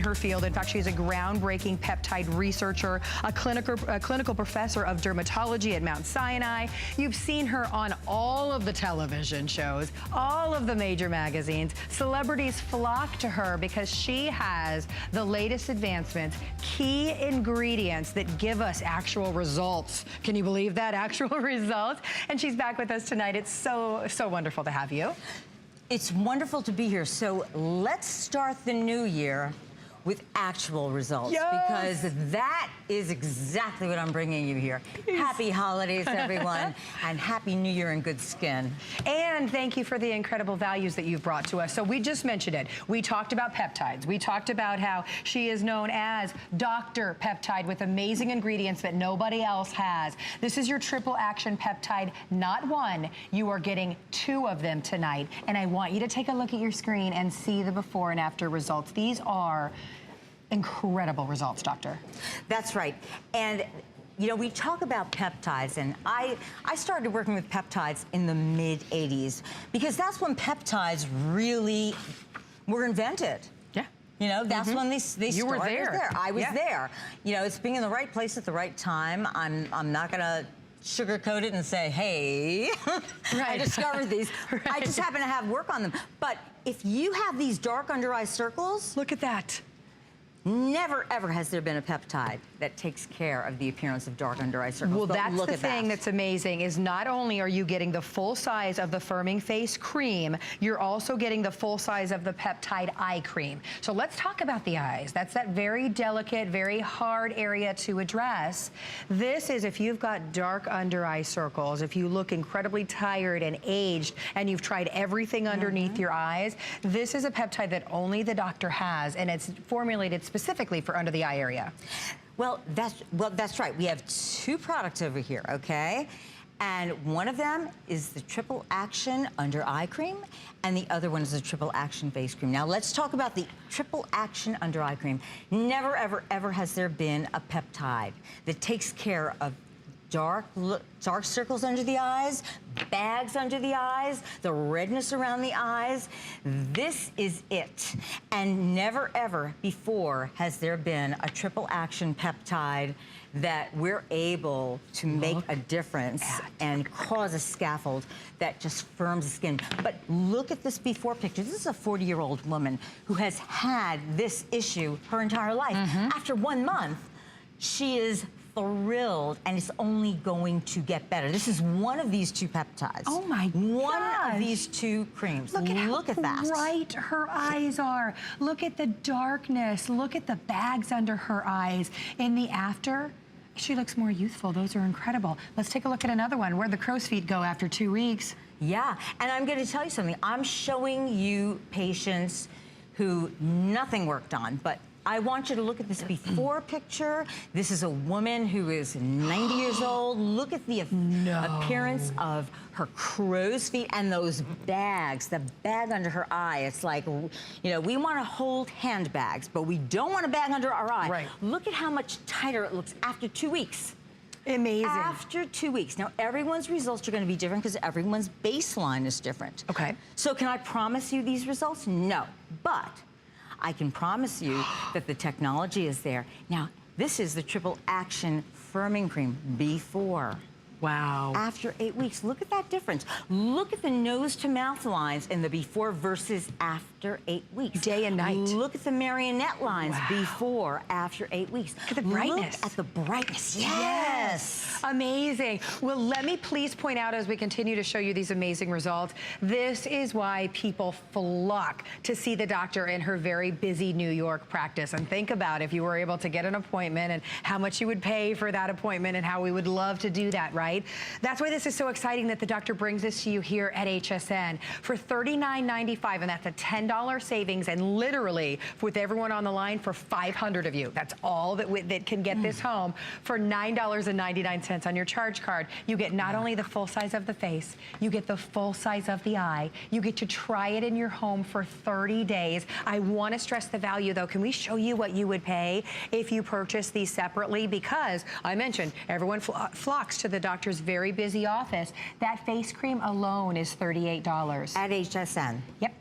her field. In fact, she's a groundbreaking peptide researcher, a clinical professor of dermatology at Mount Sinai. You've seen her on all of the television shows, all of the major magazines. Celebrities flock to her because she has the latest advancements, key ingredients that give us actual results. Can you believe that? Actual results. And she's back with us tonight. It's so wonderful to have you. It's wonderful to be here. So let's start the new year with actual results, because that is exactly what I'm bringing you here. Happy holidays, everyone, and Happy New Year in good skin. And thank you for the incredible values that you've brought to us. So we just mentioned it. We talked about peptides. We talked about how she is known as Dr. Peptide with amazing ingredients that nobody else has. This is your triple action peptide, not one. You are getting 2 of them tonight. And I want you to take a look at your screen and see the before and after results. These are incredible results, doctor. That's right. And you know, we talk about peptides, and I started working with peptides in the mid-'80s because that's when peptides really were invented. Yeah. You know, that's when they started. You were there. I was there. You know, it's being in the right place at the right time. I'm not gonna sugarcoat it and say, hey, I discovered these. I just happen to have work on them. But if you have these dark under eye circles, look at that. Never, ever has there been a peptide that takes care of the appearance of dark under eye circles. Well, that's the thing that's amazing is not only are you getting the full size of the firming face cream, you're also getting the full size of the peptide eye cream. So let's talk about the eyes. That's that very delicate, very hard area to address. This is if you've got dark under eye circles, if you look incredibly tired and aged and you've tried everything underneath your eyes, this is a peptide that only the doctor has, and it's formulated specifically for under the eye area. Well, that's right. We have 2 products over here, okay? And one of them is the triple action under eye cream, and the other one is the triple action face cream. Now let's talk about the triple action under eye cream. Never, ever, ever has there been a peptide that takes care of dark circles under the eyes, bags under the eyes, the redness around the eyes. This is it. And never ever before has there been a triple action peptide that we're able to make a difference and cause a scaffold that just firms the skin. But look at this before picture. This is a 40-year-old woman who has had this issue her entire life. After 1 month, she is thrilled, and it's only going to get better. This is one of these 2 peptides. Oh my gosh. One of these 2 creams. Look at how that. bright her eyes are. Look at the darkness. Look at the bags under her eyes. In the after, she looks more youthful. Those are incredible. Let's take a look at another one. Where'd the crow's feet go after 2 weeks? Yeah, and I'm going to tell you something. I'm showing you patients who nothing worked on, but I want you to look at this before picture. This is a woman who is 90 years old. Look at the appearance of her crow's feet and those bags, the bag under her eye. It's like, you know, we want to hold handbags, but we don't want a bag under our eye. Right. Look at how much tighter it looks after 2 weeks. Amazing. After 2 weeks. Now, everyone's results are going to be different because everyone's baseline is different. Okay. So can I promise you these results? No. But I can promise you that the technology is there. Now, this is the triple action firming cream before. Wow. After 8 weeks, look at that difference. Look at the nose to mouth lines in the before versus after 8 weeks. Day and night. Look at the marionette lines before, after 8 weeks. Look at the brightness. Look at the brightness. Yes. Amazing. Well, let me please point out as we continue to show you these amazing results, this is why people flock to see the doctor in her very busy New York practice. And think about if you were able to get an appointment and how much you would pay for that appointment and how we would love to do that, right? That's why this is so exciting that the doctor brings this to you here at HSN for $39.95, and that's a $10 savings, and literally with everyone on the line for 500 of you. That's all that can get this home for $9.99 on your charge card. You get not only the full size of the face, you get the full size of the eye. You get to try it in your home for 30 days. I want to stress the value though. Can we show you what you would pay if you purchase these separately? Because I mentioned everyone flocks to the doctor's very busy office. That face cream alone is $38. At HSN. Yep.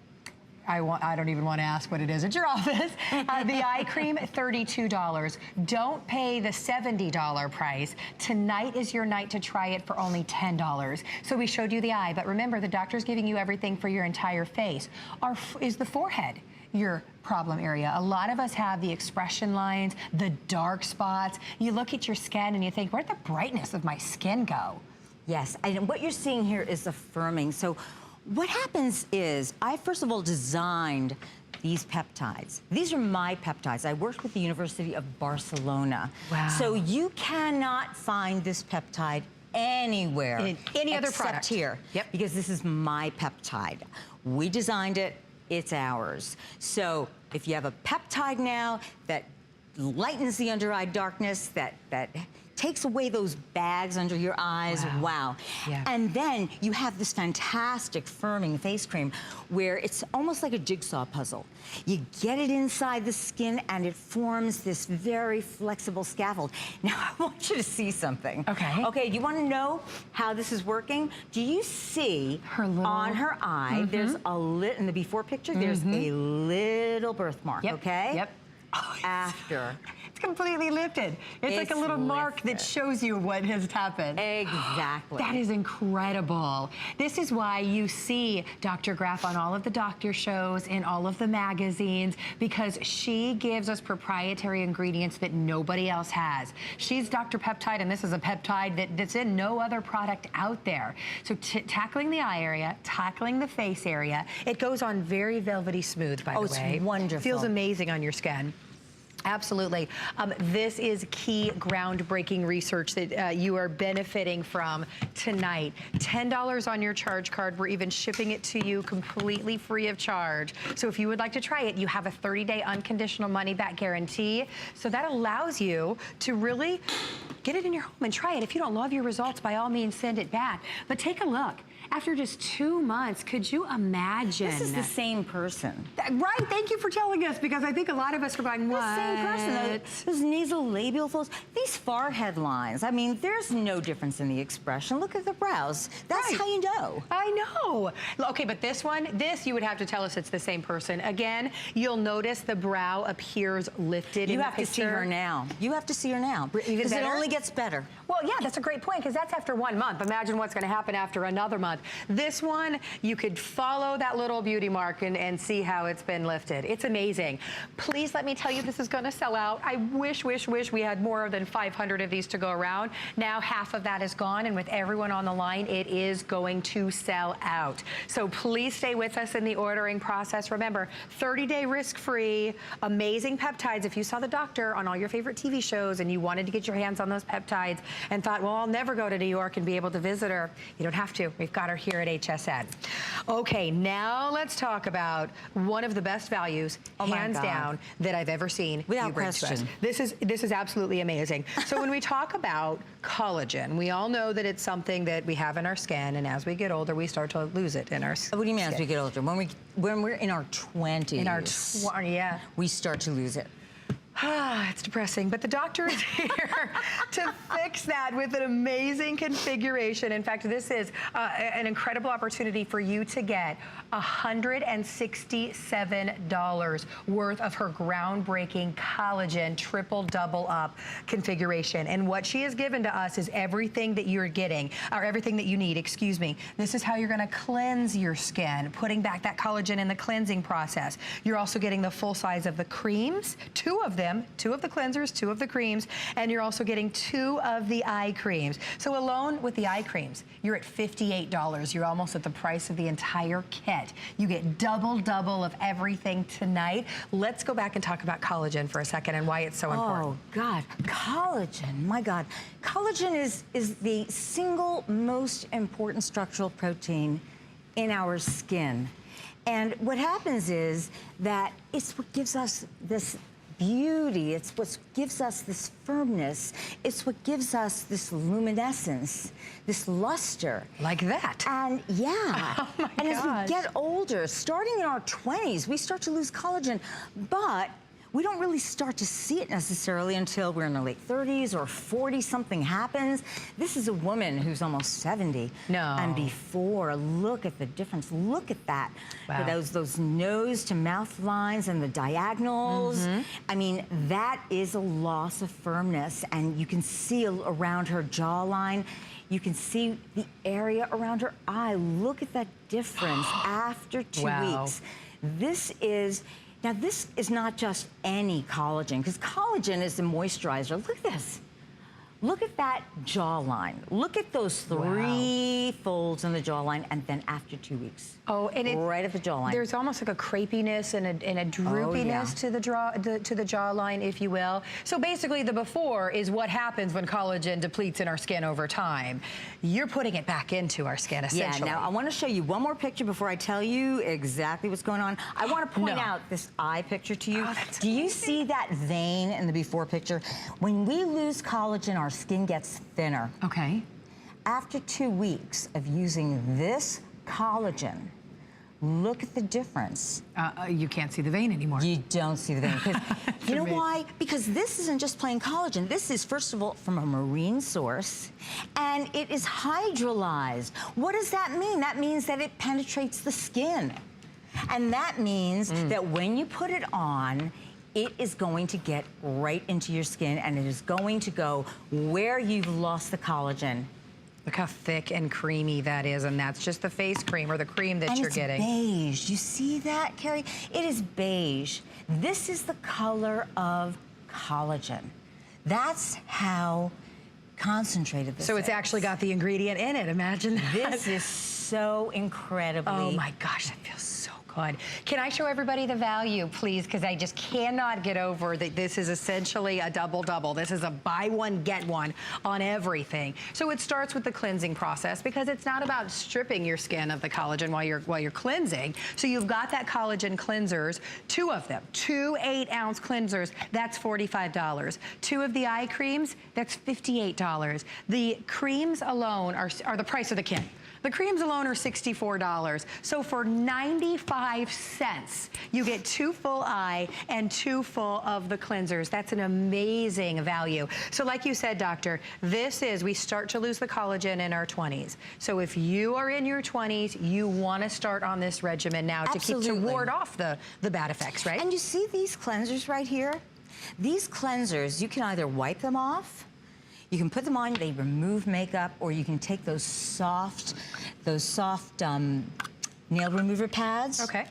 I don't even want to ask what it is at your office. The eye cream, $32. Don't pay the $70 price. Tonight is your night to try it for only $10. So we showed you the eye, but remember, the doctor's giving you everything for your entire face. Is the forehead your problem area? A lot of us have the expression lines, the dark spots. You look at your skin and you think, where'd the brightness of my skin go? Yes, and what you're seeing here is the firming. So what happens is, I first of all designed these peptides. These are my peptides. I worked with the University of Barcelona. Wow. So you cannot find this peptide anywhere. In any other except product. here. Yep. Because this is my peptide. We designed it, it's ours. So if you have a peptide now that lightens the under eye darkness, that takes away those bags under your eyes. Wow. Yeah. And then you have this fantastic firming face cream where it's almost like a jigsaw puzzle. You get it inside the skin and it forms this very flexible scaffold. Now I want you to see something. Okay. Okay, do you want to know how this is working? Do you see her little... on her eye, there's a in the before picture, there's a little birthmark, okay? Yep. Oh, after. It's completely lifted. It's like a little mark that shows you what has happened. Exactly. That is incredible. This is why you see Dr. Graff on all of the doctor shows, in all of the magazines, because she gives us proprietary ingredients that nobody else has. She's Dr. Peptide, and this is a peptide that's in no other product out there. So tackling the eye area, tackling the face area, it goes on very velvety smooth, by the way. Oh, it's wonderful. Feels amazing on your skin. Absolutely. This is key groundbreaking research that you are benefiting from tonight. $10 on your charge card. We're even shipping it to you completely free of charge. So if you would like to try it, you have a 30-day unconditional money-back guarantee. So that allows you to really get it in your home and try it. If you don't love your results, by all means, send it back. But take a look. After just 2 months, could you imagine? This is the same person. Right, thank you for telling us, because I think a lot of us are going, what? The same person. Those nasal labial folds, these forehead lines. I mean, there's no difference in the expression. Look at the brows. That's how you know. I know. Okay, but this one, you would have to tell us it's the same person. Again, you'll notice the brow appears lifted in the picture. You have to see her now. You have to see her now. Because it only gets better. Well, yeah, that's a great point, because that's after 1 month. Imagine what's going to happen after another month. This one, you could follow that little beauty mark and see how it's been lifted. It's amazing. Please let me tell you, this is going to sell out. I wish we had more than 500 of these to go around. Now half of that is gone, and with everyone on the line, it is going to sell out. So please stay with us in the ordering process. Remember, 30-day risk-free, amazing peptides. If you saw the doctor on all your favorite TV shows and you wanted to get your hands on those peptides and thought, well, I'll never go to New York and be able to visit her, you don't have to. We've got her here at HSN. Okay, now let's talk about one of the best values, hands down, that I've ever seen. Without question. This is absolutely amazing. So when we talk about collagen, we all know that it's something that we have in our skin, and as we get older, we start to lose it in our skin. What do you mean as we get older? When we're in our 20s, we start to lose it. It's depressing, but the doctor is here to fix that with an amazing configuration. In fact, this is an incredible opportunity for you to get $167 worth of her groundbreaking collagen triple double up configuration. And what she has given to us is everything that you're getting, or everything that you need, excuse me. This is how you're gonna cleanse your skin, putting back that collagen in the cleansing process. You're also getting the full size of the creams, 2 of them, 2 of the cleansers, 2 of the creams, and you're also getting 2 of the eye creams. So alone with the eye creams, you're at $58. You're almost at the price of the entire kit. You get double of everything tonight. Let's go back and talk about collagen for a second and why it's so important. Oh, God, collagen, my God. Collagen is the single most important structural protein in our skin. And what happens is that it's what gives us this beauty, it's what gives us this firmness, it's what gives us this luminescence, this luster. Like that. And yeah, oh my and gosh. As we get older, starting in our 20s, we start to lose collagen, but we don't really start to see it necessarily until we're in our late 30s or 40, something happens. This is a woman who's almost 70. No. And before, look at the difference. Look at that. Wow. Those nose to mouth lines and the diagonals. I mean, that is a loss of firmness. And you can see around her jawline. You can see the area around her eye. Look at that difference after 2 weeks. This is not just any collagen, because collagen is the moisturizer. Look at this. Look at that jawline. Look at those 3 folds in the jawline, and then after 2 weeks. Oh, and it's right at the jawline. There's almost like a crepiness and a droopiness to the jawline, if you will. So basically, the before is what happens when collagen depletes in our skin over time. You're putting it back into our skin, essentially. Yeah. Now I want to show you one more picture before I tell you exactly what's going on. I want to point out this eye picture to you. Oh, that's Do you see that vein in the before picture? When we lose collagen, our skin gets thinner. Okay. After 2 weeks of using this collagen, look at the difference. You can't see the vein anymore. You don't see the vein. You know why? Because this isn't just plain collagen. This is, first of all, from a marine source, and it is hydrolyzed. What does that mean? That means that it penetrates the skin. And that means that when you put it on, it is going to get right into your skin, and it is going to go where you've lost the collagen. Look how thick and creamy that is, and that's just the face cream or the cream that you're getting. Beige. You see that, Carrie? It is beige. This is the color of collagen. That's how concentrated this is. So it's actually got the ingredient in it. Imagine that. This is so incredibly... Oh my gosh, that feels so good. Can I show everybody the value, please? Because I just cannot get over that this is essentially a double-double. This is a buy one, get one on everything. So it starts with the cleansing process, because it's not about stripping your skin of the collagen while you're cleansing. So you've got that collagen cleansers, 2 of them, 2 8-ounce cleansers, that's $45. 2 of the eye creams, that's $58. The creams alone are the price of the kit. The creams alone are $64. So for 95 cents, you get 2 full eye and 2 full of the cleansers. That's an amazing value. So like you said, doctor, we start to lose the collagen in our 20s. So if you are in your 20s, you want to start on this regimen now to ward off the bad effects, right? And you see these cleansers right here? These cleansers, you can either wipe them off, you can put them on, they remove makeup, or you can take those soft nail remover pads. Okay.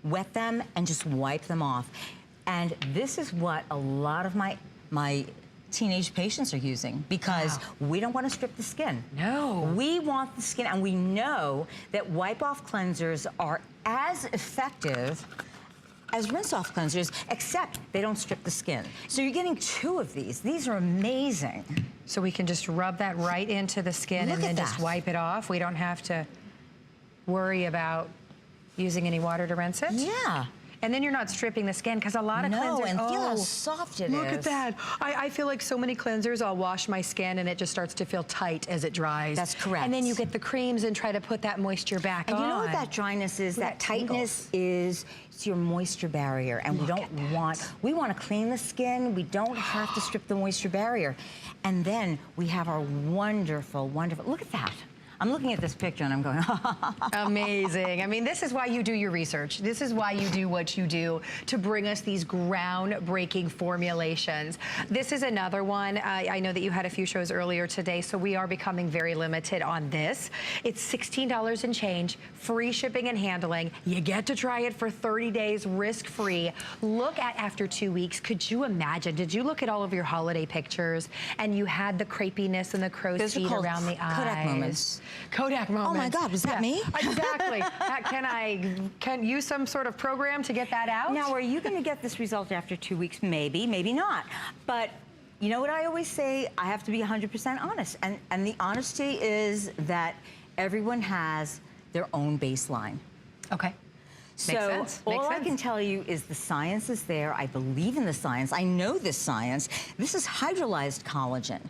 Wet them and just wipe them off. And this is what a lot of my teenage patients are using, because we don't want to strip the skin. No. We want the skin, and we know that wipe-off cleansers are as effective as rinse-off cleansers, except they don't strip the skin. So you're getting 2 of these. These are amazing. So we can just rub that right into the skin and then just wipe it off. We don't have to worry about using any water to rinse it? Yeah. And then you're not stripping the skin, because a lot of cleansers... and feel how soft it is. Look at that. I feel like so many cleansers, I'll wash my skin and it just starts to feel tight as it dries. That's correct. And then you get the creams and try to put that moisture back on. And you know what that dryness is? That tightness is your moisture barrier. And we want to clean the skin. We don't have to strip the moisture barrier. And then we have our wonderful, wonderful, look at that. I'm looking at this picture and I'm going, amazing. I mean, this is why you do your research. This is why you do what you do, to bring us these groundbreaking formulations. This is another one. I know that you had a few shows earlier today, so we are becoming very limited on this. It's $16 and change, free shipping and handling. You get to try it for 30 days, risk-free. Look at after 2 weeks. Could you imagine? Did you look at all of your holiday pictures and you had the crepiness and the crow's feet around the eyes? Kodak moments. Kodak moments. Oh my God, was that me? Exactly. Can use some sort of program to get that out? Now, are you going to get this result after 2 weeks? Maybe, maybe not. But you know what I always say? I have to be 100% honest. And the honesty is that everyone has their own baseline. Okay. So all I can tell you is the science is there. I believe in the science. I know this science. This is hydrolyzed collagen.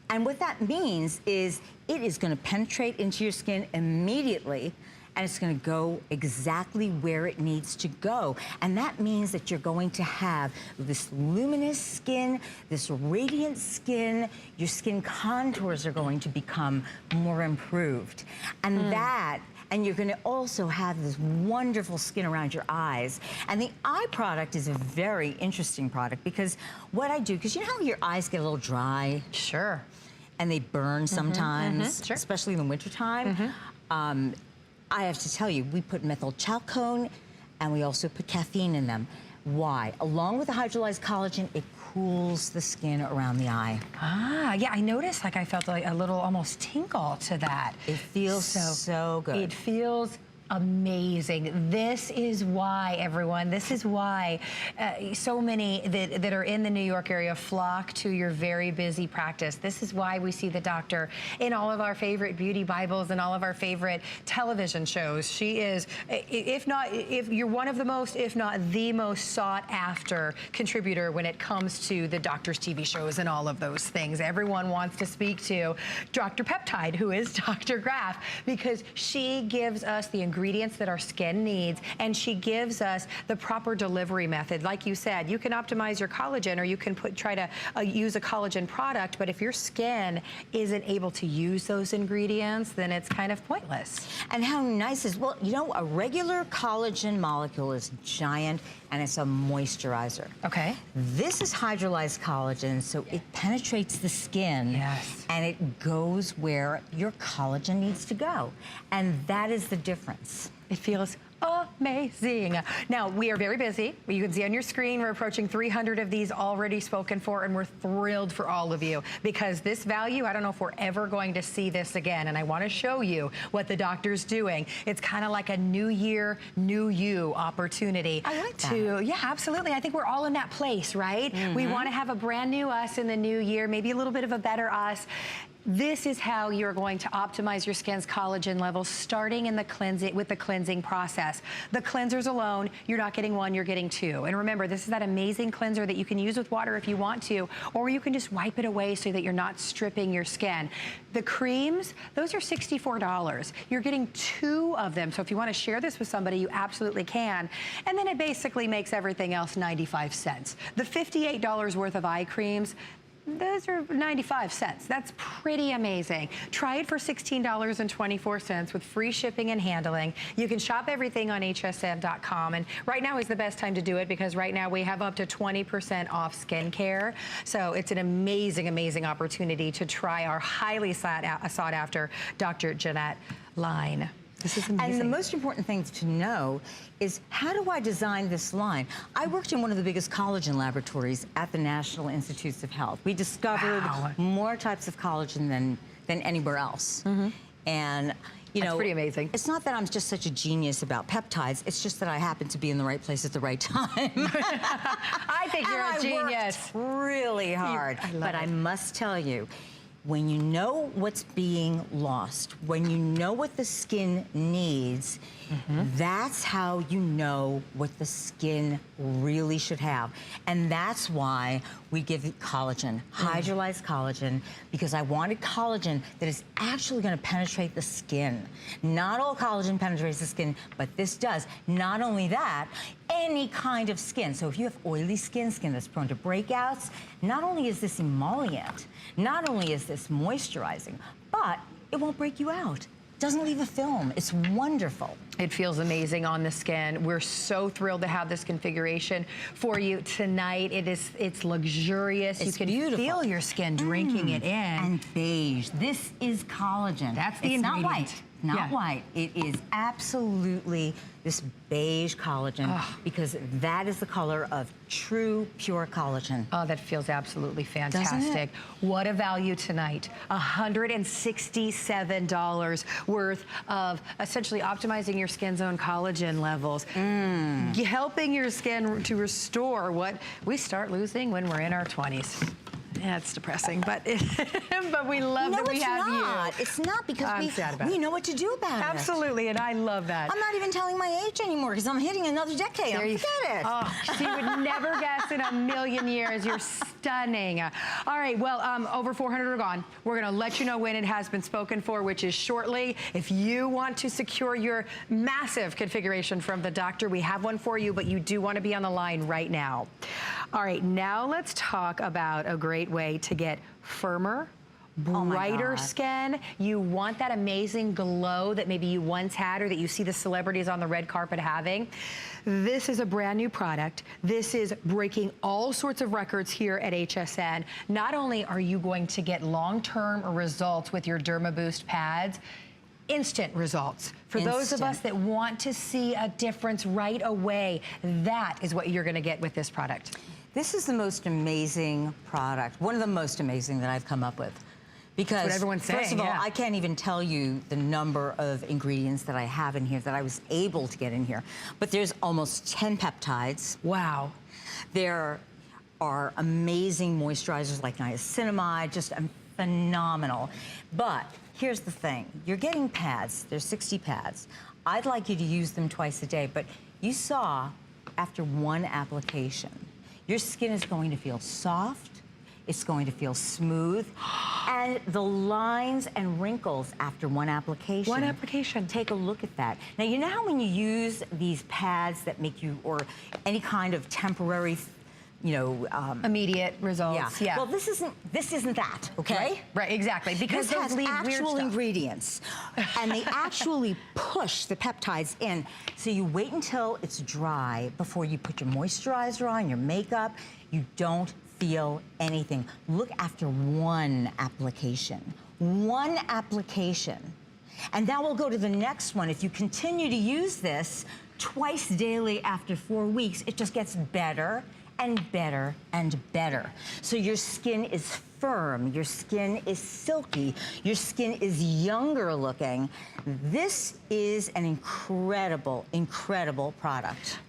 And what that means is it is going to penetrate into your skin immediately, and it's gonna go exactly where it needs to go. And that means that you're going to have this luminous skin, this radiant skin. Your skin contours are going to become more improved. And you're gonna also have this wonderful skin around your eyes. And the eye product is a very interesting product because what I do, because you know how your eyes get a little dry? Sure. And they burn sometimes, Sure. especially in the wintertime. I have to tell you, we put methyl chalcone and we also put caffeine in them. Why? Along with the hydrolyzed collagen, it cools the skin around the eye. Ah, yeah, I noticed like I felt like a little almost tinkle to that. It feels so good. It feels amazing. This is why, everyone, this is why so many that are in the New York area flock to your very busy practice. This is why we see the doctor in all of our favorite beauty Bibles and all of our favorite television shows. She is, if you're one of the most, if not the most sought after contributor when it comes to the doctor's TV shows and all of those things. Everyone wants to speak to Dr. Peptide, who is Dr. Graf, because she gives us the ingredients that our skin needs, and she gives us the proper delivery method. Like you said, you can optimize your collagen, or you can try to use a collagen product, but if your skin isn't able to use those ingredients, then it's kind of pointless. And how nice is, well, you know, a regular collagen molecule is giant and it's a moisturizer. Okay. This is hydrolyzed collagen, so it penetrates the skin. Yes. And it goes where your collagen needs to go. And that is the difference. It feels amazing. Now, we are very busy. You can see on your screen, we're approaching 300 of these already spoken for, and we're thrilled for all of you because this value, I don't know if we're ever going to see this again, and I want to show you what the doctor's doing. It's kind of like a new year, new you opportunity. I like that. Yeah, absolutely. I think we're all in that place, right? We want to have a brand new us in the new year, maybe a little bit of a better us. This is how you're going to optimize your skin's collagen levels, starting in the cleansing process. The cleansers alone, you're not getting one, you're getting two. And remember, this is that amazing cleanser that you can use with water if you want to, or you can just wipe it away so that you're not stripping your skin. The creams, those are $64. You're getting two of them. So if you want to share this with somebody, you absolutely can. And then it basically makes everything else 95 cents. The $58 worth of eye creams, those are 95 cents. That's pretty amazing. Try it for $16.24 with free shipping and handling. You can shop everything on hsn.com. And right now is the best time to do it because right now we have up to 20% off skincare. So it's an amazing, amazing opportunity to try our highly sought after Dr. Jeanette line. This is amazing. And the most important thing to know is, how do I design this line? I worked in one of the biggest collagen laboratories at the National Institutes of Health. We discovered more types of collagen than anywhere else. And you know, that's pretty amazing. It's not that I'm just such a genius about peptides. It's just that I happen to be in the right place at the right time. I think you're a genius. I worked really hard. But I must tell you, when you know what's being lost, when you know what the skin needs, that's how you know what the skin really should have. And that's why we give it collagen, hydrolyzed collagen, because I wanted collagen that is actually going to penetrate the skin. Not all collagen penetrates the skin, but this does. Not only that, any kind of skin. So if you have oily skin that's prone to breakouts, not only is this emollient, not only is this moisturizing, but it won't break you out. Doesn't leave a film. It's wonderful. It feels amazing on the skin. We're so thrilled to have this configuration for you tonight. It's luxurious. It's you can beautiful. Feel your skin drinking it in. And beige. This is collagen. That's the ingredient. ingredient. Not white. Not white. It is absolutely this beige collagen because that is the color of true, pure collagen. Oh, that feels absolutely fantastic. Doesn't it? What a value tonight. $167 worth of essentially optimizing your skin's own collagen levels. Helping your skin to restore what we start losing when we're in our 20s. Yeah, it's depressing, but but we love that we have you. It's not, because we know what to do about it. Absolutely, and I love that. I'm not even telling my age anymore because I'm hitting another decade. Forget it. Oh, she would never guess in a million years. You're Stunning. All right, well, over 400 are gone. We're gonna let you know when it has been spoken for, which is shortly. If you want to secure your massive configuration from the doctor, we have one for you, but you do want to be on the line right now. All right, now let's talk about a great way to get firmer, brighter skin. You want that amazing glow that maybe you once had or that you see the celebrities on the red carpet having. This is a brand new product. This is breaking all sorts of records here at HSN. Not only are you going to get long-term results with your DermaBoost pads, instant results. For those of us that want to see a difference right away, that is what you're gonna get with this product. This is the most amazing product, one of the most amazing that I've come up with. Because, that's what everyone's saying, first of all, I can't even tell you the number of ingredients that I have in here that I was able to get in here. But there's almost 10 peptides. Wow. There are amazing moisturizers like niacinamide, just phenomenal. But here's the thing, you're getting pads, there's 60 pads. I'd like you to use them twice a day, but you saw after one application, your skin is going to feel soft, it's going to feel smooth, and the lines and wrinkles after one application. One application. Take a look at that. Now, you know how when you use these pads that make you, or any kind of temporary, you know, immediate results. Yeah. Well, this isn't that, okay? Right, exactly. Because this those has leave actual weird ingredients, and they actually push the peptides in. So you wait until it's dry before you put your moisturizer on, your makeup. You don't feel anything. Look after one application. One application. And now we'll go to the next one. If you continue to use this twice daily after 4 weeks, it just gets better and better and better. So your skin is firm, your skin is silky, your skin is younger looking. This is an incredible, incredible product.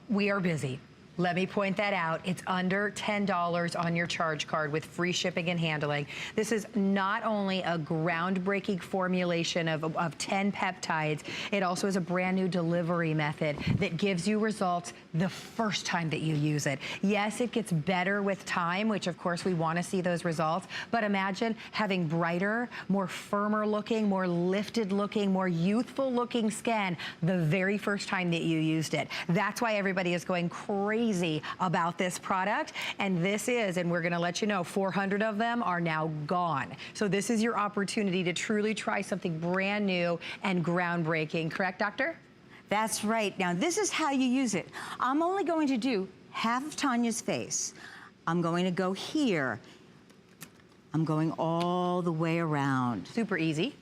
We are busy. Let me point that out. It's under $10 on your charge card with free shipping and handling. This is not only a groundbreaking formulation of 10 peptides, it also is a brand new delivery method that gives you results the first time that you use it. Yes, it gets better with time, which of course we want to see those results, but imagine having brighter, more firmer looking, more lifted looking, more youthful looking skin the very first time that you used it. That's why everybody is going crazy about this product, and this is, and we're gonna let you know, 400 of them are now gone. So this is your opportunity to truly try something brand new and groundbreaking. Correct, doctor? That's right. Now, this is how you use it. I'm only going to do half of Tanya's face. I'm going to go here. I'm going all the way around. Super easy.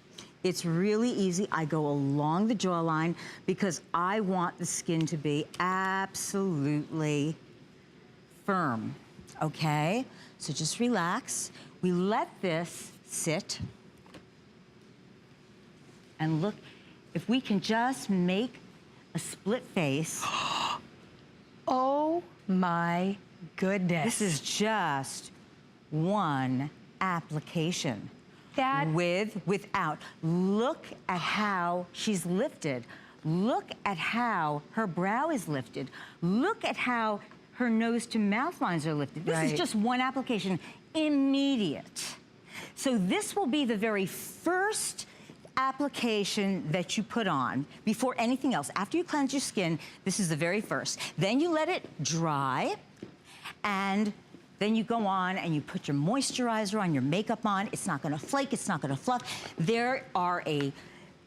It's really easy. I go along the jawline because I want the skin to be absolutely firm, okay? So just relax. We let this sit. And look, if we can just make a split face. Oh my goodness. This is just one application. Without. Look at how she's lifted. Look at how her brow is lifted. Look at how her nose to mouth lines are lifted. This is just one application, immediate. So this will be the very first application that you put on before anything else. After you cleanse your skin, this is the very first. Then you let it dry, and then you go on and you put your moisturizer on, your makeup on. It's not gonna flake, it's not gonna fluff. There are an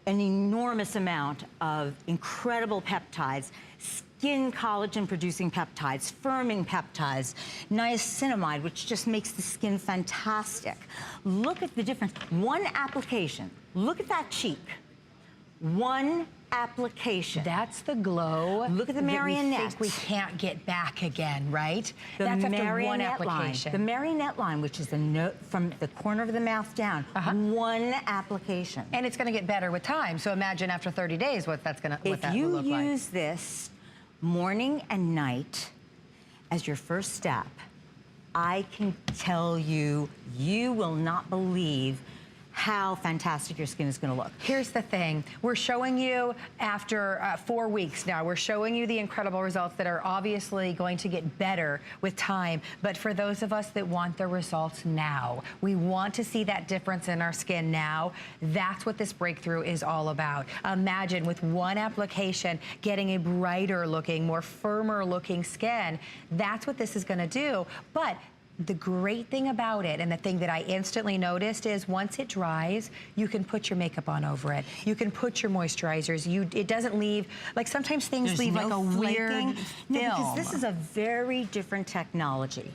enormous amount of incredible peptides, skin collagen producing peptides, firming peptides, niacinamide, which just makes the skin fantastic. Look at the difference. One application, look at that cheek. One application. That's the glow. Look at the marionette. We think we can't get back again, right? That's after one application. The marionette line, which is the note from the corner of the mouth down. One application. And it's going to get better with time. So imagine after 30 days what that will look like. If you use this morning and night as your first step, I can tell you, you will not believe how fantastic your skin is going to look. Here's the thing. We're showing you after 4 weeks now. We're showing you the incredible results that are obviously going to get better with time. But for those of us that want the results now, we want to see that difference in our skin now. That's what this breakthrough is all about. Imagine with one application getting a brighter looking, more firmer looking skin. That's what this is going to do. But the great thing about it, and the thing that I instantly noticed, is once it dries, you can put your makeup on over it. You can put your moisturizers. It doesn't leave, like sometimes things leave like a weird film. No, because this is a very different technology.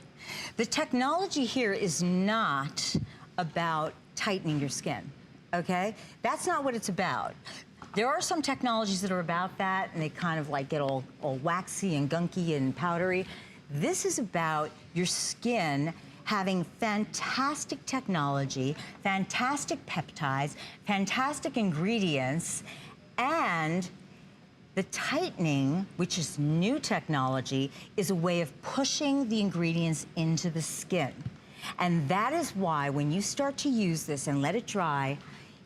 The technology here is not about tightening your skin, okay? That's not what it's about. There are some technologies that are about that, and they kind of like get all waxy and gunky and powdery. This is about your skin having fantastic technology, fantastic peptides, fantastic ingredients, and the tightening, which is new technology, is a way of pushing the ingredients into the skin. And that is why when you start to use this and let it dry,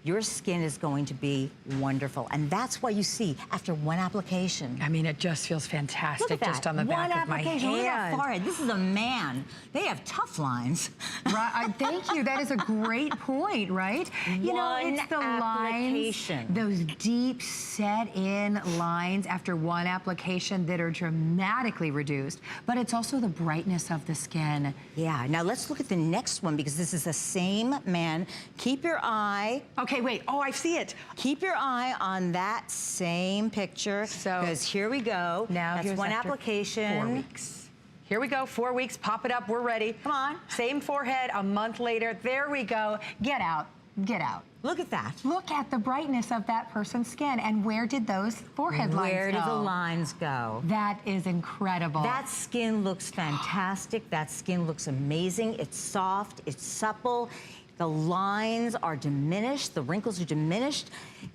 your skin is going to be wonderful. And that's why you see, after one application. I mean, it just feels fantastic just on the back of my hand. Look at that forehead. This is a man. They have tough lines. Right, thank you. That is a great point, right? You know, it's the lines, those deep set-in lines after one application that are dramatically reduced, but it's also the brightness of the skin. Yeah, now let's look at the next one, because this is the same man. Keep your eye. Okay, wait. Oh, I see it. Keep your eye on that same picture, because here we go. Now that's one application. 4 weeks. Here we go, 4 weeks, pop it up, we're ready. Come on. Same forehead, a month later, there we go. Get out, get out. Look at that. Look at the brightness of that person's skin. And where did those forehead lines go? Where did the lines go? That is incredible. That skin looks fantastic. That skin looks amazing. It's soft, it's supple. The lines are diminished, the wrinkles are diminished.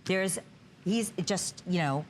He's just, you know,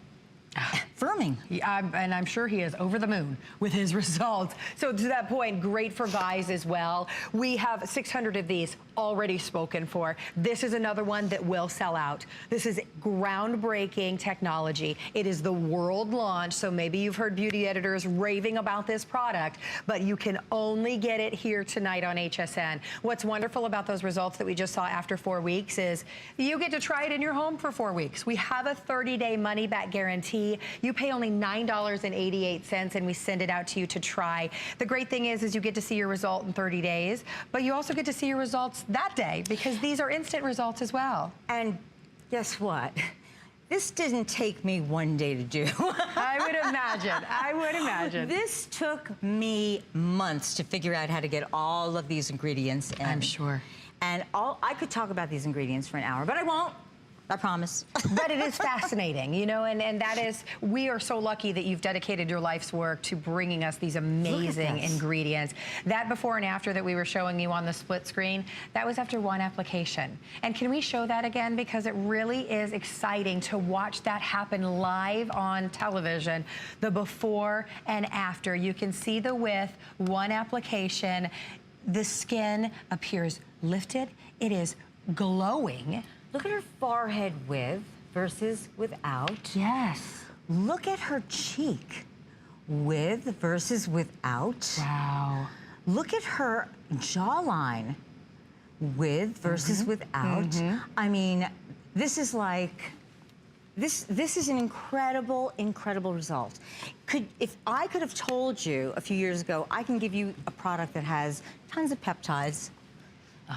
firming. And I'm sure he is over the moon with his results. So to that point, great for guys as well. We have 600 of these already spoken for. This is another one that will sell out. This is groundbreaking technology. It is the world launch, so maybe you've heard beauty editors raving about this product, but you can only get it here tonight on HSN. What's wonderful about those results that we just saw after 4 weeks is you get to try it in your home for 4 weeks. We have a 30-day money-back guarantee. You pay only $9.88, and we send it out to you to try. The great thing is you get to see your result in 30 days, but you also get to see your results that day, because these are instant results as well. And guess what? This didn't take me 1 day to do. I would imagine. I would imagine. This took me months to figure out how to get all of these ingredients in. I'm sure. And I could talk about these ingredients for an hour, but I won't. I promise. But it is fascinating, you know, and that is, we are so lucky that you've dedicated your life's work to bringing us these amazing ingredients. That before and after that we were showing you on the split screen, that was after one application. And can we show that again? Because it really is exciting to watch that happen live on television, the before and after. You can see the with one application. The skin appears lifted. It is glowing. Look at her forehead with versus without. Yes. Look at her cheek with versus without. Wow. Look at her jawline with versus without. I mean, this is like, this is an incredible, incredible result. If I could have told you a few years ago, I can give you a product that has tons of peptides,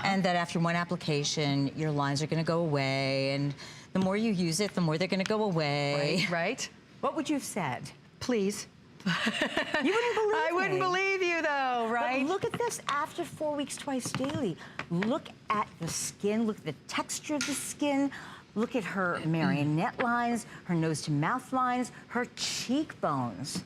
and that after one application, your lines are going to go away, and the more you use it, the more they're going to go away. Right, right. What would you have said? Please. You wouldn't believe I wouldn't believe you, though, right? But look at this after 4 weeks, twice daily. Look at the skin. Look at the texture of the skin. Look at her marionette lines, her nose to mouth lines, her cheekbones.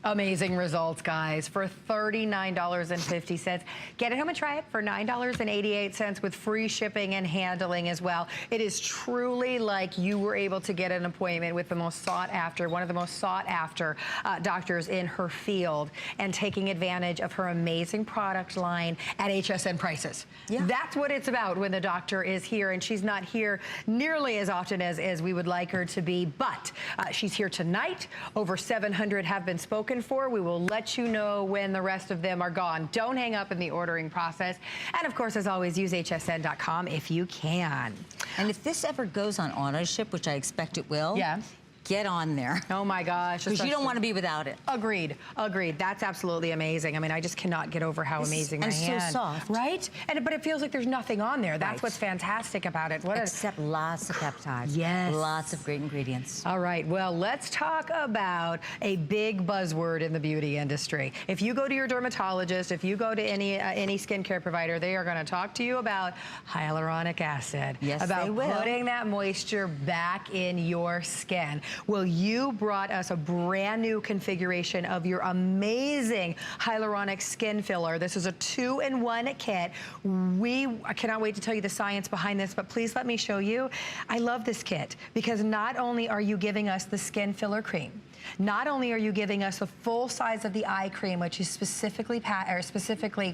Amazing results, guys, for $39.50. Get it home and try it for $9.88 with free shipping and handling as well. It is truly like you were able to get an appointment with the most sought after, one of the most sought after doctors in her field, and taking advantage of her amazing product line at HSN prices. Yeah. That's what it's about when the doctor is here, and she's not here nearly as often as we would like her to be, but she's here tonight. Over 700 have been spoken for. We will let you know when the rest of them are gone. Don't hang up in the ordering process. And of course, as always, use hsn.com if you can. And if this ever goes on auto ship, which I expect it will, yeah, get on there. Oh my gosh. Because you don't want to be without it. Agreed. Agreed. That's absolutely amazing. I mean, I just cannot get over how amazing my hand. And so soft. Right? But it feels like there's nothing on there. That's right. What's fantastic about it. Except lots of peptides. Yes. Lots of great ingredients. All right. Well, let's talk about a big buzzword in the beauty industry. If you go to your dermatologist, if you go to any skincare provider, they are going to talk to you about hyaluronic acid. Yes, about they will. Putting that moisture back in your skin. Well, you brought us a brand new configuration of your amazing hyaluronic skin filler. This is a 2-in-1 kit. I cannot wait to tell you the science behind this, but please let me show you. I love this kit because not only are you giving us the skin filler cream, not only are you giving us the full size of the eye cream, which is specifically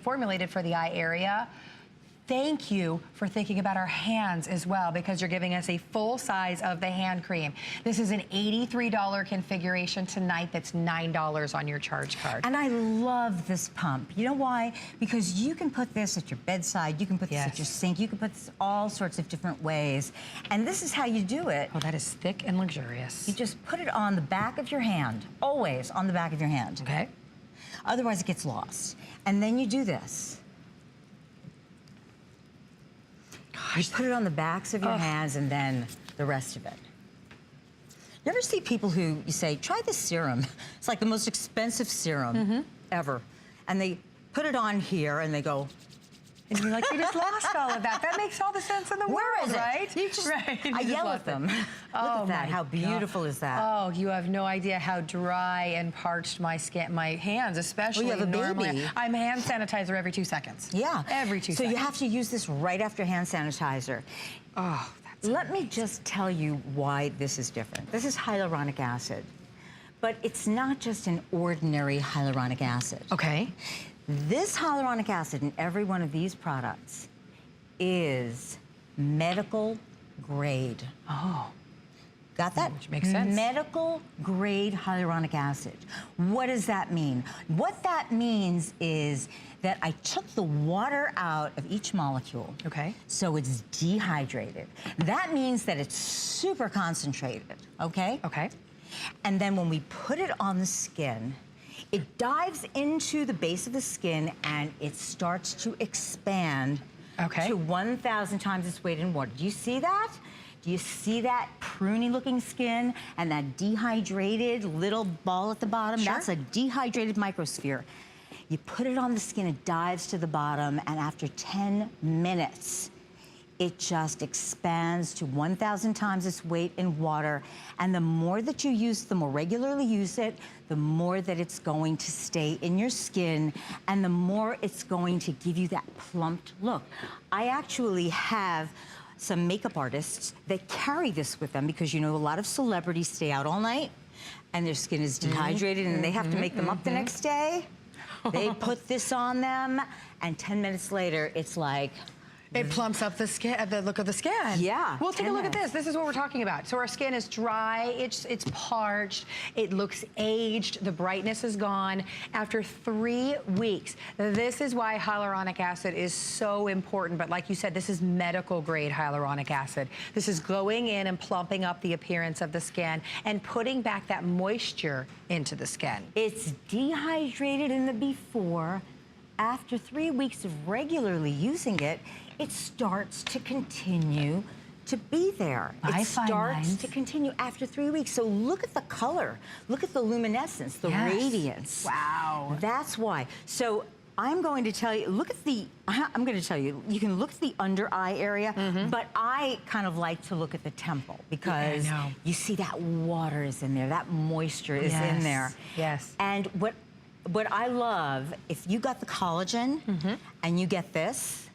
formulated for the eye area. Thank you for thinking about our hands as well, because you're giving us a full size of the hand cream. This is an $83 configuration tonight. That's $9 on your charge card. And I love this pump. You know why? Because you can put this at your bedside. You can put this at your sink. You can put this all sorts of different ways. And this is how you do it. Oh, that is thick and luxurious. You just put it on the back of your hand, always on the back of your hand. Okay. Otherwise, it gets lost. And then you do this. You put it on the backs of your hands and then the rest of it. You ever see people who, you say, try this serum. It's like the most expensive serum ever. And they put it on here and they go, and you're like, you just lost all of that. That makes all the sense in the world, right? You just, I yell at them. Look at that. How beautiful is that? Oh, you have no idea how dry and parched my skin, my hands, especially. Well, you have a normally. baby. I'm hand sanitizer every 2 seconds. Yeah. Every 2 seconds. So you have to use this right after hand sanitizer. Oh, Let me just tell you why this is different. This is hyaluronic acid. But it's not just an ordinary hyaluronic acid. Okay. This hyaluronic acid in every one of these products is medical grade. Oh. Got that? Which makes sense. Medical grade hyaluronic acid. What does that mean? What that means is that I took the water out of each molecule. Okay. So it's dehydrated. That means that it's super concentrated, okay? Okay. And then when we put it on the skin, it dives into the base of the skin and it starts to expand to 1,000 times its weight in water. Do you see that? Do you see that pruny looking skin and that dehydrated little ball at the bottom? Sure. That's a dehydrated microsphere. You put it on the skin, it dives to the bottom, and after 10 minutes, it just expands to 1,000 times its weight in water. And the more that you use, the more regularly use it, the more that it's going to stay in your skin, and the more it's going to give you that plumped look. I actually have some makeup artists that carry this with them because, you know, a lot of celebrities stay out all night and their skin is dehydrated and they have to make them up the next day. They put this on them, and 10 minutes later, it's like, it plumps up the skin, the look of the skin. Yeah. Well, take a look at this. This is what we're talking about. So our skin is dry, it's parched, it looks aged, the brightness is gone after 3 weeks. This is why hyaluronic acid is so important. But like you said, this is medical grade hyaluronic acid. This is going in and plumping up the appearance of the skin and putting back that moisture into the skin. It's dehydrated in the before. After 3 weeks of regularly using it, it starts to continue to be there. It starts to continue after 3 weeks. So look at the color. Look at the luminescence, the radiance. Wow. That's why. So I'm going to tell you, I'm going to tell you, you can look at the under eye area, but I kind of like to look at the temple because you see that water is in there, that moisture is in there. Yes. And what I love, if you got the collagen and you get this,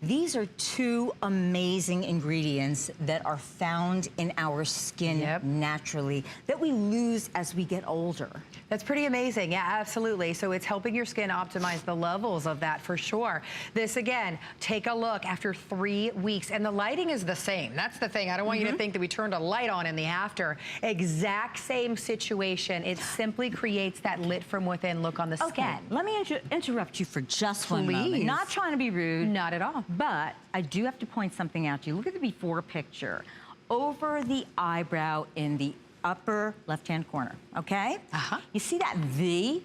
these are two amazing ingredients that are found in our skin naturally that we lose as we get older. That's pretty amazing. Yeah, absolutely. So it's helping your skin optimize the levels of that for sure. This, again, take a look after 3 weeks. And the lighting is the same. That's the thing. I don't want you to think that we turned a light on in the after. Exact same situation. It simply creates that lit from within look on the skin. Let me interrupt you for just one moment. Not trying to be rude. Not at all. But I do have to point something out to you. Look at the before picture. Over the eyebrow in the upper left-hand corner, okay? You see that V?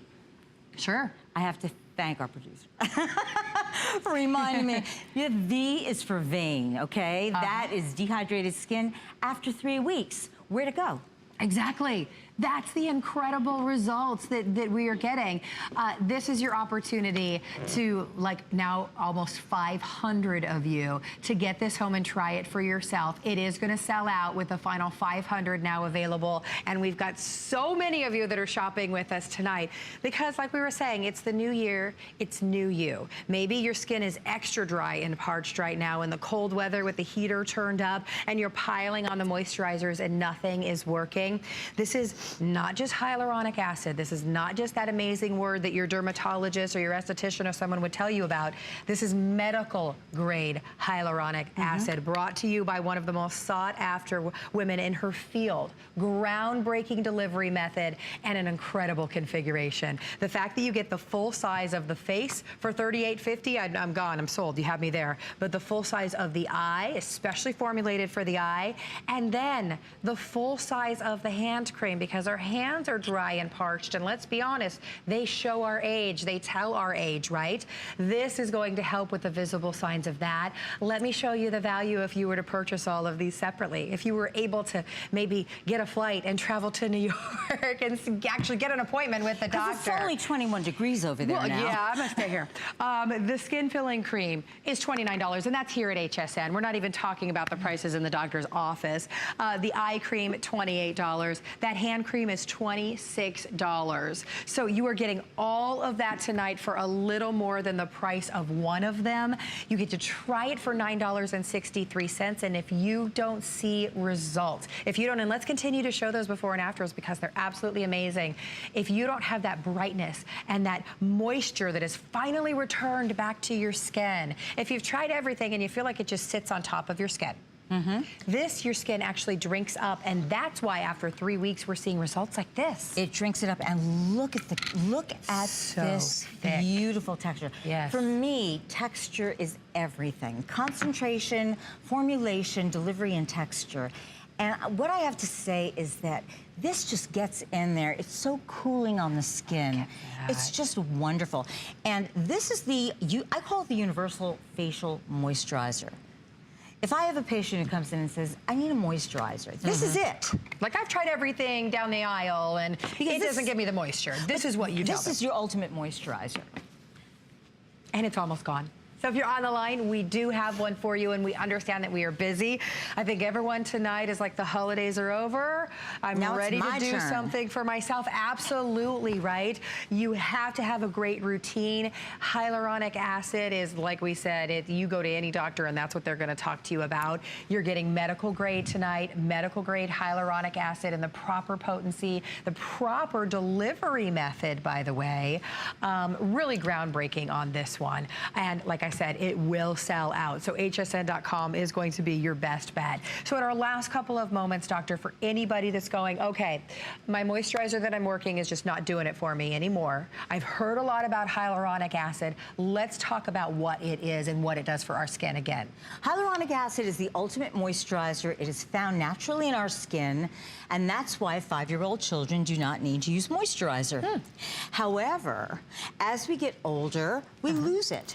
Sure. I have to thank our producer for reminding me. The V is for vein, okay? That is dehydrated skin after 3 weeks. Where'd it go? Exactly. That's the incredible results that we are getting. This is your opportunity to, like now almost 500 of you, to get this home and try it for yourself. It is going to sell out with the final 500 now available. And we've got so many of you that are shopping with us tonight because, like we were saying, it's the new year, it's new you. Maybe your skin is extra dry and parched right now in the cold weather with the heater turned up and you're piling on the moisturizers and nothing is working. This is not just hyaluronic acid. This is not just that amazing word that your dermatologist or your esthetician or someone would tell you about. This is medical grade hyaluronic acid brought to you by one of the most sought after women in her field. Groundbreaking delivery method and an incredible configuration. The fact that you get the full size of the face for $38.50, I'm gone, I'm sold, you have me there. But the full size of the eye, especially formulated for the eye, and then the full size of the hand cream because our hands are dry and parched, and let's be honest, they show our age, they tell our age, right? This is going to help with the visible signs of that. Let me show you the value if you were to purchase all of these separately. If you were able to maybe get a flight and travel to New York and actually get an appointment with the doctor. It's only 21 degrees over there now. Yeah, I'm gonna stay here. The skin filling cream is $29, and that's here at HSN. We're not even talking about the prices in the doctor's office. The eye cream, $28. That hand cream is $26. So you are getting all of that tonight for a little more than the price of one of them. You get to try it for $9.63, and if you don't see results, if you don't, and let's continue to show those before and afters because they're absolutely amazing. If you don't have that brightness and that moisture that is finally returned back to your skin, if you've tried everything and you feel like it just sits on top of your skin, this, your skin actually drinks up, and that's why after 3 weeks we're seeing results like this. It drinks it up, and look at this beautiful texture. Yes. For me, texture is everything. Concentration, formulation, delivery, and texture. And what I have to say is that this just gets in there. It's so cooling on the skin. It's just wonderful. And this is I call it the universal facial moisturizer. If I have a patient who comes in and says, I need a moisturizer, this is it. Like, I've tried everything down the aisle and it doesn't give me the moisture. This is what you tell them. This is your ultimate moisturizer. And it's almost gone. So if you're on the line, we do have one for you, and we understand that we are busy. I think everyone tonight is like, the holidays are over. I'm ready to do something for myself. Absolutely, right? You have to have a great routine. Hyaluronic acid is, like we said, you go to any doctor and that's what they're gonna talk to you about. You're getting medical grade tonight, medical grade hyaluronic acid, and the proper potency, the proper delivery method, by the way. Really groundbreaking on this one. And like I said, it will sell out. So hsn.com is going to be your best bet. So in our last couple of moments, doctor, for anybody that's going, okay, my moisturizer that I'm working is just not doing it for me anymore. I've heard a lot about hyaluronic acid. Let's talk about what it is and what it does for our skin again. Hyaluronic acid is the ultimate moisturizer. It is found naturally in our skin, and that's why 5-year-old children do not need to use moisturizer. However, as we get older, we lose it.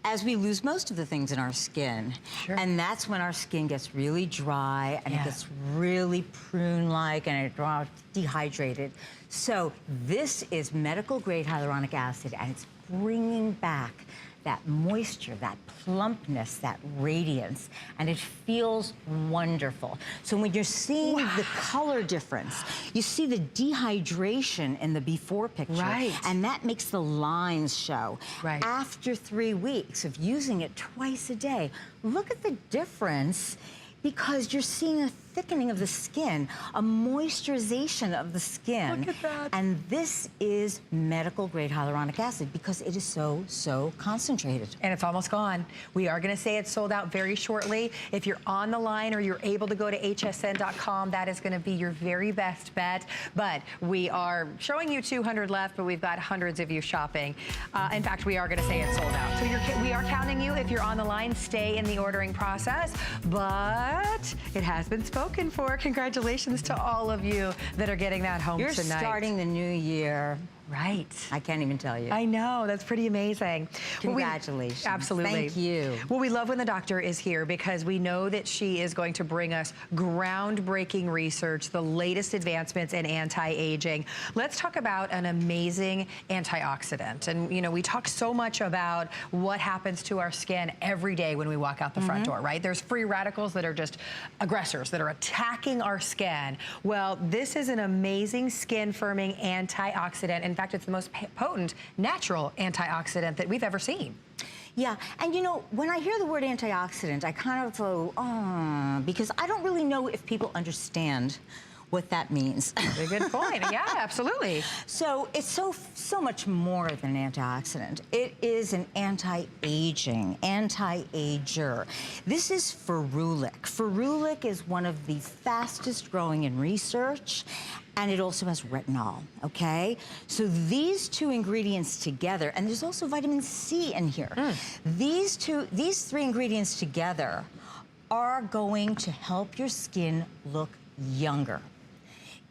As we lose most of the things in our skin. And that's when our skin gets really dry and it gets really prune-like and it dehydrated. So this is medical grade hyaluronic acid, and it's bringing back that moisture, that plumpness, that radiance, and it feels wonderful. So when you're seeing the color difference, you see the dehydration in the before picture, and that makes the lines show. After 3 weeks of using it twice a day, look at the difference, because you're seeing a thickening of the skin, a moisturization of the skin. Look at that. And this is medical grade hyaluronic acid because it is so concentrated. And it's almost gone. We are gonna say it's sold out very shortly. If you're on the line or you're able to go to hsn.com, that is gonna be your very best bet. But we are showing you 200 left, but we've got hundreds of you shopping. In fact, we are gonna say it's sold out. So we are counting you. If you're on the line, stay in the ordering process. But it has been spoken for. Congratulations to all of you that are getting that home tonight. You're starting the new year. Right. I can't even tell you. I know, that's pretty amazing. Congratulations. Absolutely. Thank you. Well, we love when the doctor is here because we know that she is going to bring us groundbreaking research, the latest advancements in anti-aging. Let's talk about an amazing antioxidant. And, you know, we talk so much about what happens to our skin every day when we walk out the front door, right? There's free radicals that are just aggressors that are attacking our skin. Well, this is an amazing skin firming antioxidant. In fact, it's the most potent natural antioxidant that we've ever seen. Yeah, and you know, when I hear the word antioxidant, I kind of go, because I don't really know if people understand what that means. A good point. Yeah, absolutely. So it's so much more than an antioxidant. It is an anti-aging, anti-ager. This is ferulic. Ferulic is one of the fastest growing in research, and it also has retinol, okay? So these two ingredients together, and there's also vitamin C in here. These three ingredients together are going to help your skin look younger.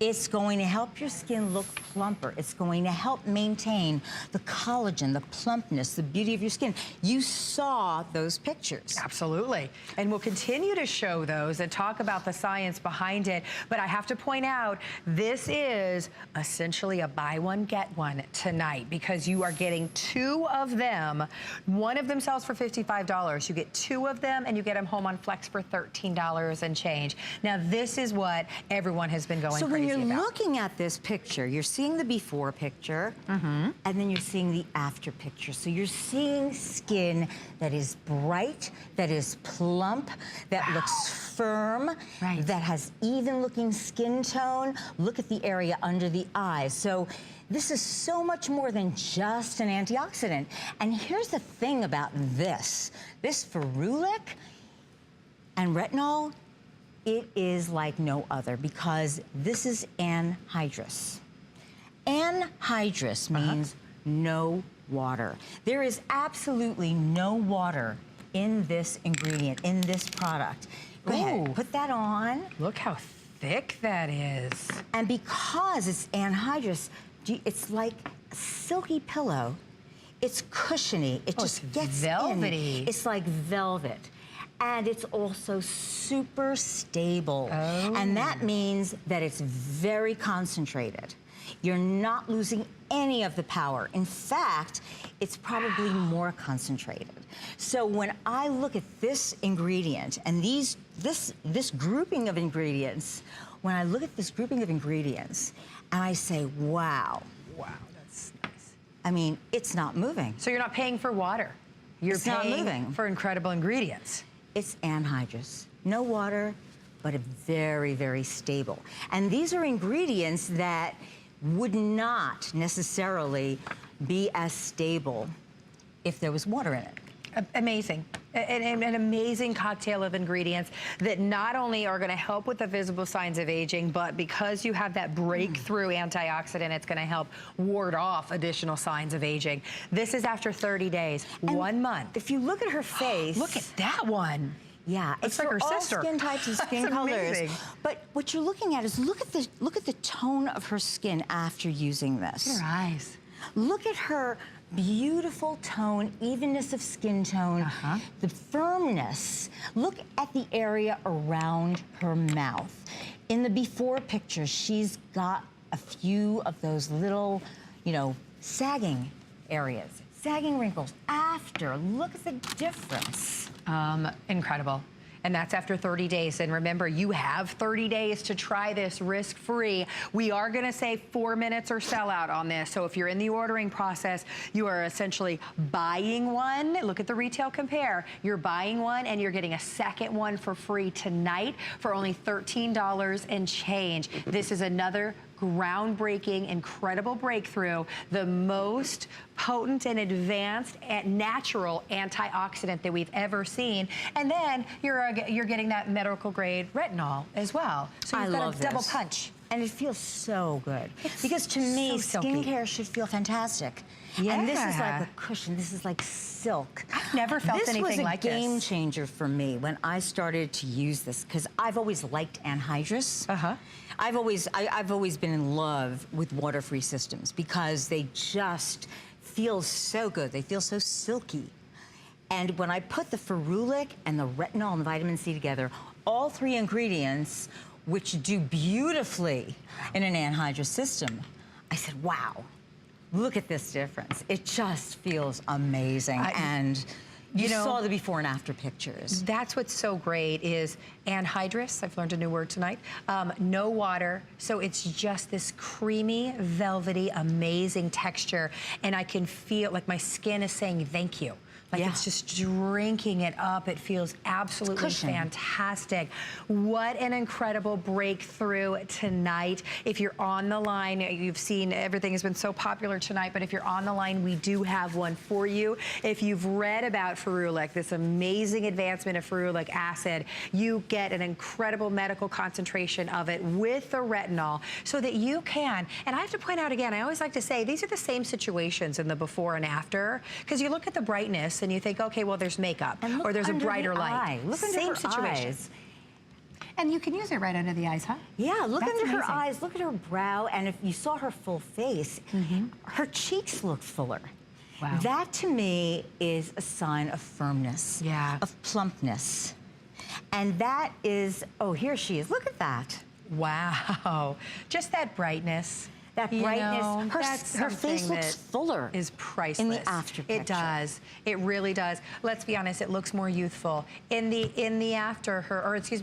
It's going to help your skin look plumper. It's going to help maintain the collagen, the plumpness, the beauty of your skin. You saw those pictures. Absolutely. And we'll continue to show those and talk about the science behind it. But I have to point out, this is essentially a buy one, get one tonight because you are getting 2 of them. One of them sells for $55. You get 2 of them and you get them home on Flex for $13 and change. Now, this is what everyone has been going crazy. When you're looking at this picture, you're seeing the before picture, and then you're seeing the after picture. So you're seeing skin that is bright, that is plump, that looks firm, that has even looking skin tone. Look at the area under the eyes. So this is so much more than just an antioxidant. And here's the thing about this ferulic and retinol, it is like no other because this is anhydrous. Anhydrous means no water. There is absolutely no water in this ingredient, in this product. Go ahead, put that on. Look how thick that is. And because it's anhydrous, it's like a silky pillow. It's cushiony. It just gets velvety. in. It's like velvet. And it's also super stable. And that means that it's very concentrated. You're not losing any of the power. In fact, it's probably more concentrated. So when I look at this ingredient and this grouping of ingredients, when I look at this grouping of ingredients and I say, wow. Wow, that's nice. I mean, it's not moving. So you're not paying for water. You're paying for incredible ingredients. It's anhydrous. No water, but a very, very stable. And these are ingredients that would not necessarily be as stable if there was water in it. Amazing. An amazing cocktail of ingredients that not only are going to help with the visible signs of aging, but because you have that breakthrough antioxidant, it's going to help ward off additional signs of aging. This is after 30 days, and 1 month. If you look at her face. Look at that one. Yeah, it's like her sister. All skin types and skin colors. Amazing. But what you're looking at is look at the tone of her skin after using this. Look at her eyes. Look at her beautiful tone, evenness of skin tone, the firmness. Look at the area around her mouth. In the before picture, she's got a few of those little, you know, sagging areas. sagging wrinkles after. Look at the difference. Incredible. And that's after 30 days. And remember, you have 30 days to try this risk-free. We are gonna say 4 minutes or sell out on this. So if you're in the ordering process, you are essentially buying one. Look at the retail compare. You're buying one and you're getting a second one for free tonight for only $13 and change. This is another groundbreaking, incredible breakthrough, the most potent and advanced and natural antioxidant that we've ever seen. And then you're getting that medical grade retinol as well. So you've got a double punch. And it feels so good. Because to me, skincare should feel fantastic. Yeah. And this is like a cushion. This is like silk. I've never felt anything like this. This was a game changer for me when I started to use this, because I've always liked anhydrous. I've always been in love with water-free systems because they just feel so good. They feel so silky. And when I put the ferulic and the retinol and the vitamin C together, all three ingredients, which do beautifully in an anhydrous system, I said, wow, look at this difference. It just feels amazing. And you saw the before and after pictures. That's what's so great is anhydrous. I've learned a new word tonight. No water, so it's just this creamy, velvety, amazing texture. And I can feel like my skin is saying thank you. Like it's just drinking it up. It feels absolutely fantastic. What an incredible breakthrough tonight. If you're on the line, you've seen everything has been so popular tonight, but if you're on the line, we do have one for you. If you've read about ferulic, this amazing advancement of ferulic acid, you get an incredible medical concentration of it with the retinol so that you can, and I have to point out again, I always like to say, these are the same situations in the before and after, because you look at the brightness and you think, okay, well, there's makeup or there's a brighter light. Look under Same her situation. eyes. And you can use it right under the eyes, huh? Yeah, look That's under her amazing. eyes, look at her brow, and if you saw her full face, her cheeks look fuller. Wow. That, to me, is a sign of firmness, of plumpness. And that is, oh, here she is. Look at that. Wow. Just that brightness. That brightness, her face looks fuller. Is priceless. In the after picture. It does. It really does. Let's be honest, it looks more youthful. In the after,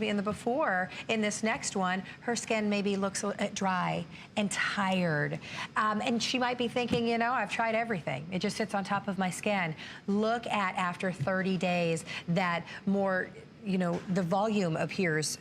in the before, in this next one, her skin maybe looks dry and tired. And she might be thinking, you know, I've tried everything. It just sits on top of my skin. Look at after 30 days that more, you know, the volume appears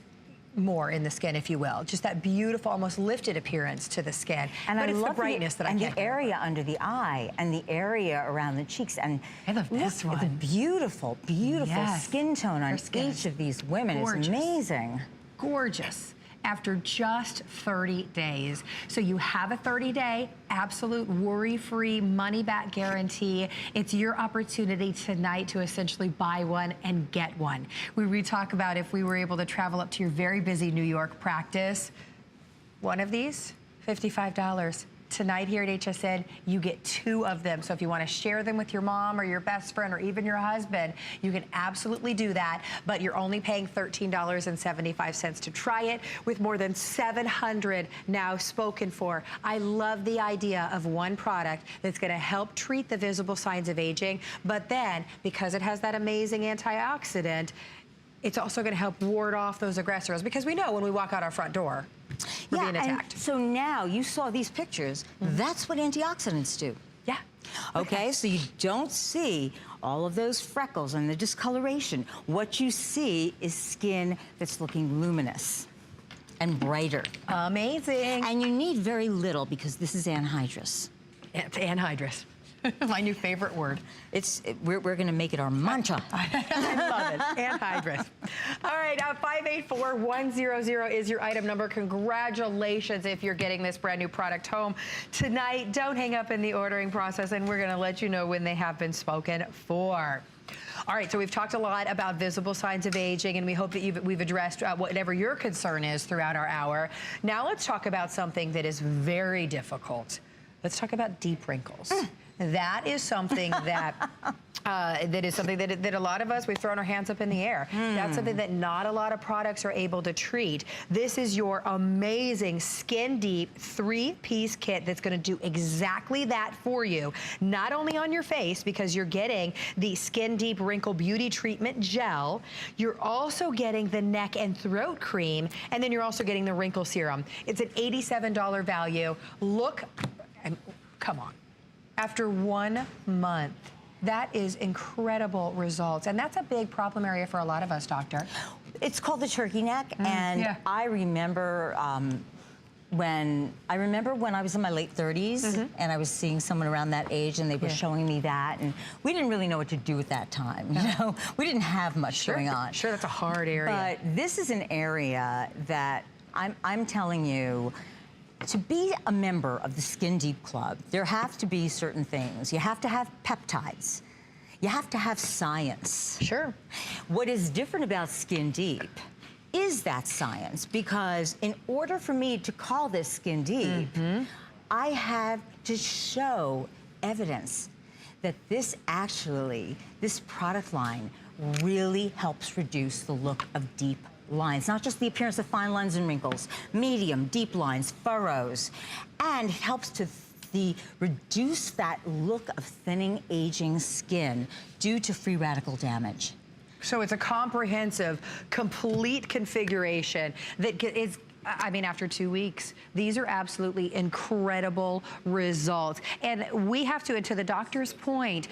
more in the skin, if you will. Just that beautiful, almost lifted appearance to the skin. And but it's the brightness that I get. And the area under the eye and the area around the cheeks. And I love this one. The beautiful, beautiful skin tone on each of these women is amazing. Gorgeous. After just 30 days. So you have a 30-day absolute worry-free money-back guarantee. It's your opportunity tonight to essentially buy one and get one. We talk about if we were able to travel up to your very busy New York practice, one of these, $55. Tonight here at HSN, you get 2 of them. So if you want to share them with your mom or your best friend or even your husband, you can absolutely do that. But you're only paying $13.75 to try it with more than 700 now spoken for. I love the idea of one product that's going to help treat the visible signs of aging. But then, because it has that amazing antioxidant, it's also going to help ward off those aggressors. Because we know when we walk out our front door, we're being attacked. And so now you saw these pictures. That's what antioxidants do. Yeah. Okay, so you don't see all of those freckles and the discoloration. What you see is skin that's looking luminous and brighter. Amazing. And you need very little because this is anhydrous. It's anhydrous. My new favorite word. We're going to make it our mantra. I love it. Anhydrous. All right, 584100 is your item number. Congratulations if you're getting this brand new product home tonight. Don't hang up in the ordering process, and we're going to let you know when they have been spoken for. All right, so we've talked a lot about visible signs of aging, and we hope that we've addressed whatever your concern is throughout our hour. Now let's talk about something that is very difficult. Let's talk about deep wrinkles. That is something that that a lot of us, we've thrown our hands up in the air. That's something that not a lot of products are able to treat. This is your amazing Skin Deep 3-piece kit that's gonna do exactly that for you. Not only on your face, because you're getting the Skin Deep Wrinkle Beauty Treatment Gel, you're also getting the neck and throat cream, and then you're also getting the wrinkle serum. It's an $87 value. Look, come on. After 1 month, that is incredible results. And that's a big problem area for a lot of us, doctor. It's called the turkey neck. And I remember when I was in my late 30s and I was seeing someone around that age and they were showing me that, and we didn't really know what to do at that time. You know, we didn't have much going on. Sure, that's a hard area. But this is an area that I'm telling you, to be a member of the Skin Deep Club, there have to be certain things. You have to have peptides. You have to have science. Sure. What is different about Skin Deep is that science, because in order for me to call this Skin Deep, I have to show evidence that this product line really helps reduce the look of deep lines, not just the appearance of fine lines and wrinkles, medium, deep lines, furrows, and it helps to reduce that look of thinning, aging skin due to free radical damage. So it's a comprehensive, complete configuration that is, I mean, after 2 weeks, these are absolutely incredible results. And we have to, and to the doctor's point,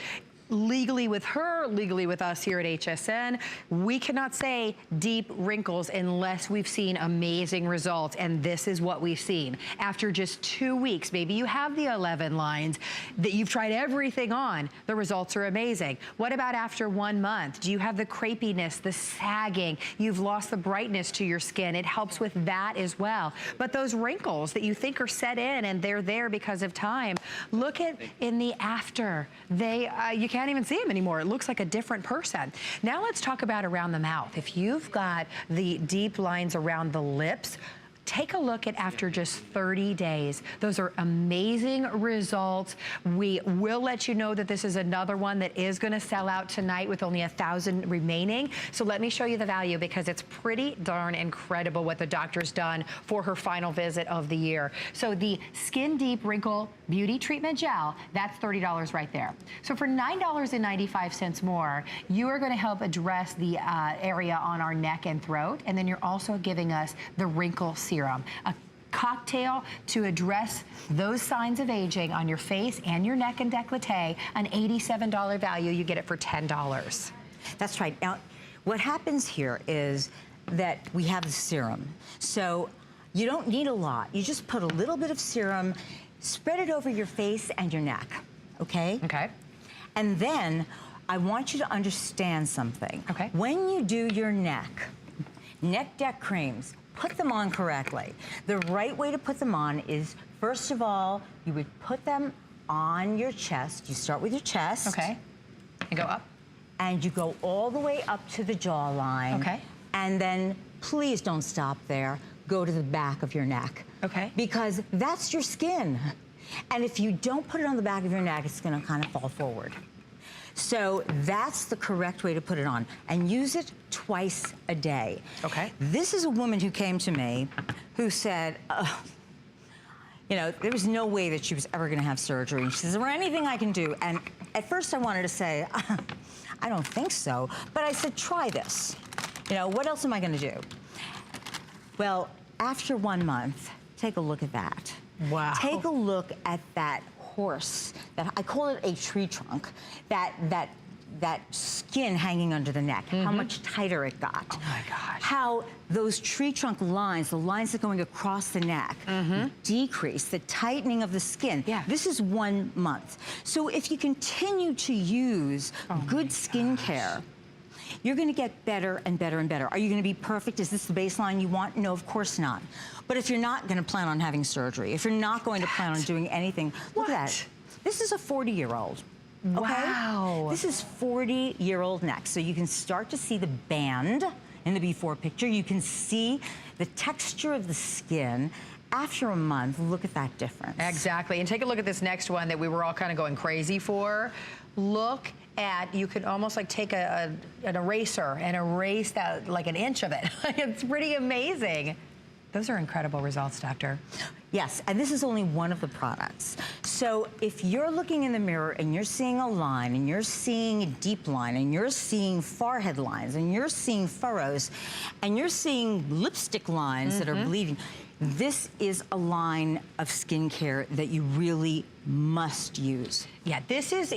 legally with her, legally with us here at HSN, we cannot say deep wrinkles unless we've seen amazing results, and this is what we've seen. After just 2 weeks, maybe you have the 11 lines that you've tried everything on, the results are amazing. What about after 1 month? Do you have the crepiness, the sagging? You've lost the brightness to your skin. It helps with that as well. But those wrinkles that you think are set in and they're there because of time, look at in the after. You can't even see them anymore. It looks like a different person. Now let's talk about around the mouth. If you've got the deep lines around the lips, take a look at after just 30 days. Those are amazing results. We will let you know that this is another one that is gonna sell out tonight with only 1,000 remaining. So let me show you the value, because it's pretty darn incredible what the doctor's done for her final visit of the year. So the Skin Deep Wrinkle Beauty Treatment Gel, that's $30 right there. So for $9.95 more, you are gonna help address the area on our neck and throat, and then you're also giving us the wrinkle serum. A cocktail to address those signs of aging on your face and your neck and décolleté, an $87 value. You get it for $10. That's right. Now, what happens here is that we have the serum. So you don't need a lot. You just put a little bit of serum, spread it over your face and your neck, okay? Okay. And then I want you to understand something. Okay. When you do your neck deck creams, put them on correctly. The right way to put them on is, first of all, you would put them on your chest. You start with your chest. Okay. And go up. And you go all the way up to the jawline. Okay. And then please don't stop there. Go to the back of your neck. Okay. Because that's your skin. And if you don't put it on the back of your neck, it's gonna kind of fall forward. So that's the correct way to put it on, and use it twice a day. Okay. This is a woman who came to me who said, you know, there was no way that she was ever gonna have surgery. She says, is there anything I can do? And at first I wanted to say, I don't think so, but I said, try this. You know, what else am I gonna do? Well, after 1 month, take a look at that. Wow. Take a look at that horse, that I call it a tree trunk, that skin hanging under the neck, how much tighter it got. Oh my gosh. How those tree trunk lines, the lines that are going across the neck, decrease, the tightening of the skin. Yeah. This is 1 month. So if you continue to use good skincare, you're gonna get better and better and better. Are you gonna be perfect? Is this the baseline you want? No, of course not. But if you're not gonna plan on having surgery, if you're not going to plan on doing anything, look at that. This is a 40-year-old. Okay? Wow. This is 40-year-old neck. So you can start to see the band in the before picture. You can see the texture of the skin. After a month, look at that difference. Exactly. And take a look at this next one that we were all kind of going crazy for. Look at, you could almost like take an eraser and erase that, like an inch of it. It's pretty amazing. Those are incredible results, Doctor. Yes, and this is only one of the products. So if you're looking in the mirror and you're seeing a line, and you're seeing a deep line, and you're seeing forehead lines, and you're seeing furrows, and you're seeing lipstick lines that are bleeding, this is a line of skincare that you really must use. Yeah, this is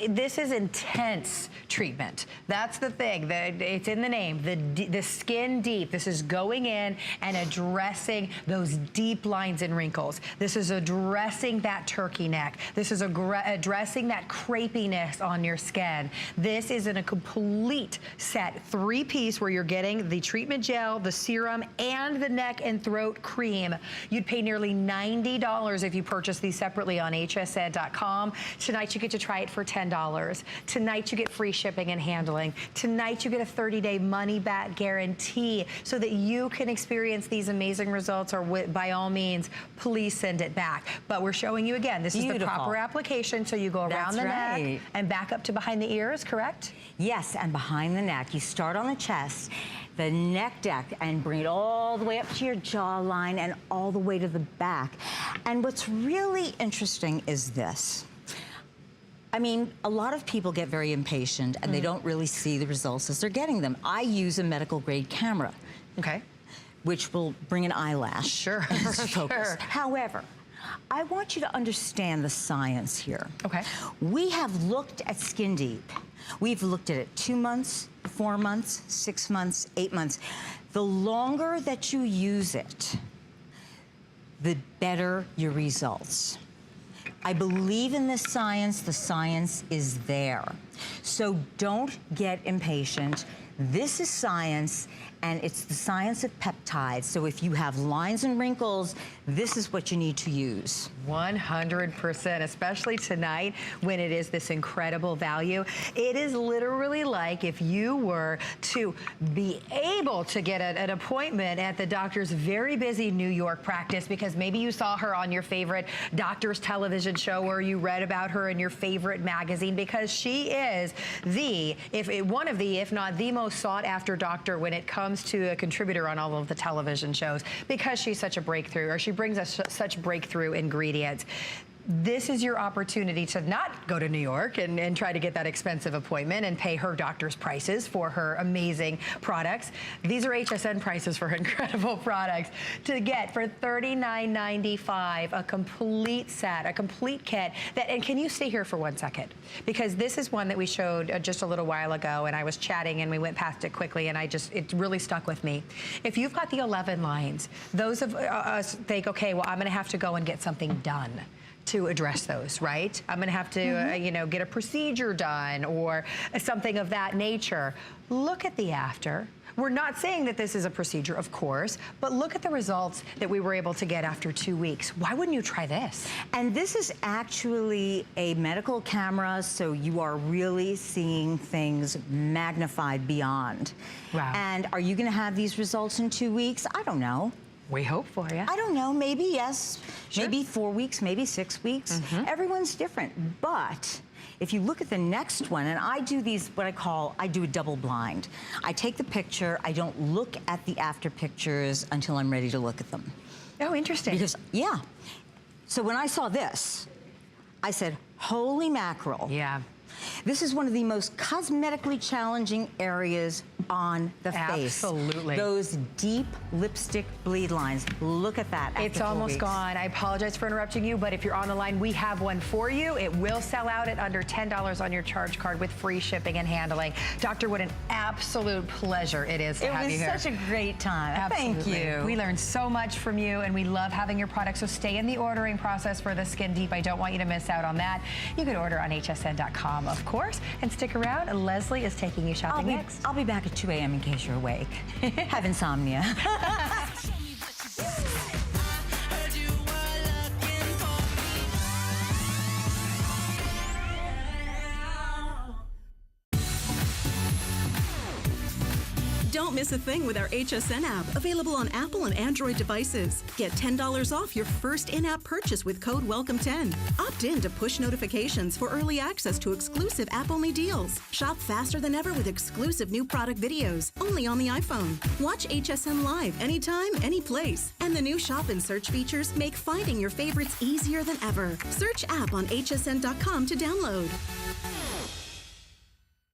intense treatment. That's the thing. It's in the name. The skin deep. This is going in and addressing those deep lines and wrinkles. This is addressing that turkey neck. This is addressing that crepiness on your skin. This is in a complete set, 3-piece, where you're getting the treatment gel, the serum, and the neck and throat cream. You'd pay nearly $90 if you purchase these separately on HSN.com. Tonight you get to try it for $10. Tonight you get free shipping and handling. Tonight you get a 30-day money-back guarantee so that you can experience these amazing results, or by all means, please send it back. But we're showing you again, this is the proper application, so you go around the neck and back up to behind the ears, correct? Yes, and behind the neck. You start on the chest, the neck deck, and bring it all the way up to your jawline and all the way to the back. And what's really interesting is this. I mean, a lot of people get very impatient and they don't really see the results as they're getting them. I use a medical grade camera. Okay. Which will bring an eyelash. Sure, sure. However, I want you to understand the science here. Okay. We have looked at Skin Deep. We've looked at it 2 months, 4 months, 6 months, 8 months. The longer that you use it, the better your results. I believe in this science. The science is there. So don't get impatient. This is science, and it's the science of peptides. So if you have lines and wrinkles, this is what you need to use. 100%, especially tonight when it is this incredible value. It is literally like if you were to be able to get an appointment at the doctor's very busy New York practice, because maybe you saw her on your favorite doctor's television show, or you read about her in your favorite magazine, because she is one of the, if not the most sought after doctor when it comes to a contributor on all of the television shows, because she's such a breakthrough, or she brings us such breakthrough ingredients. This is your opportunity to not go to New York and try to get that expensive appointment and pay her doctor's prices for her amazing products. These are HSN prices for incredible products. To get for $39.95 a complete set, a complete kit. And can you stay here for 1 second? Because this is one that we showed just a little while ago, and I was chatting and we went past it quickly, and it really stuck with me. If you've got the 11 lines, those of us think, okay, well, I'm gonna have to go and get something done to address those, right? I'm gonna have to, you know, get a procedure done or something of that nature. Look at the after. We're not saying that this is a procedure, of course, but look at the results that we were able to get after 2 weeks. Why wouldn't you try this? And this is actually a medical camera, so you are really seeing things magnified beyond. Wow. And are you gonna have these results in 2 weeks? I don't know. We hope for you. I don't know, maybe yes, Sure. maybe 4 weeks, maybe 6 weeks. Everyone's different, but if you look at the next one, and I do these, I do a double blind. I take the picture, I don't look at the after pictures until I'm ready to look at them. Oh, interesting. Because, yeah. So when I saw this, I said, holy mackerel. Yeah. This is one of the most cosmetically challenging areas on the face. Absolutely. Those deep lipstick bleed lines. Look at that. After It's 4 almost weeks. gone. I apologize for interrupting you, but if you're on the line, we have one for you. It will sell out at under $10 on your charge card with free shipping and handling. Doctor, what an absolute pleasure it is to have you here. It was such a great time. Absolutely. Thank you. We learned so much from you, and we love having your products, so stay in the ordering process for the Skin Deep. I don't want you to miss out on that. You can order on hsn.com, of course, and stick around. Leslie is taking you shopping next. I'll be back at 2 a.m. in case you're awake. Have insomnia. Don't miss a thing with our HSN app, available on Apple and Android devices. Get $10 off your first in-app purchase with code WELCOME10. Opt in to push notifications for early access to exclusive app-only deals. Shop faster than ever with exclusive new product videos, only on the iPhone. Watch HSN Live anytime, any place. And the new shop and search features make finding your favorites easier than ever. Search app on hsn.com to download.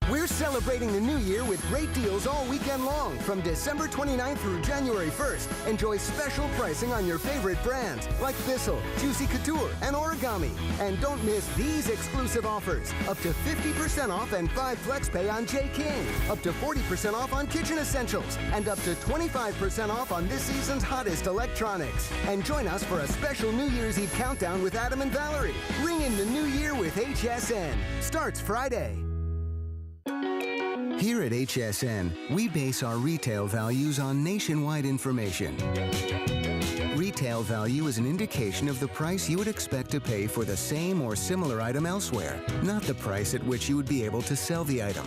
We're celebrating the new year with great deals all weekend long. From December 29th through January 1st, enjoy special pricing on your favorite brands like Thistle, Juicy Couture, and Origami. And don't miss these exclusive offers. Up to 50% off and 5 flex pay on J. King. Up to 40% off on kitchen essentials. And up to 25% off on this season's hottest electronics. And join us for a special New Year's Eve countdown with Adam and Valerie. Ring in the new year with HSN. Starts Friday. Here at HSN, we base our retail values on nationwide information. Retail value is an indication of the price you would expect to pay for the same or similar item elsewhere, not the price at which you would be able to sell the item.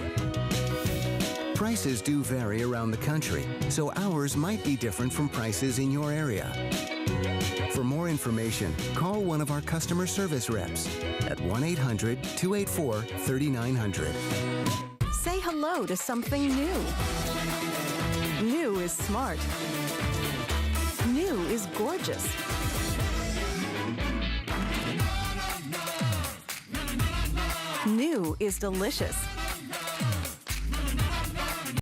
Prices do vary around the country, so ours might be different from prices in your area. For more information, call one of our customer service reps at 1-800-284-3900. Say hello to something new. New is smart. New is gorgeous. New is delicious.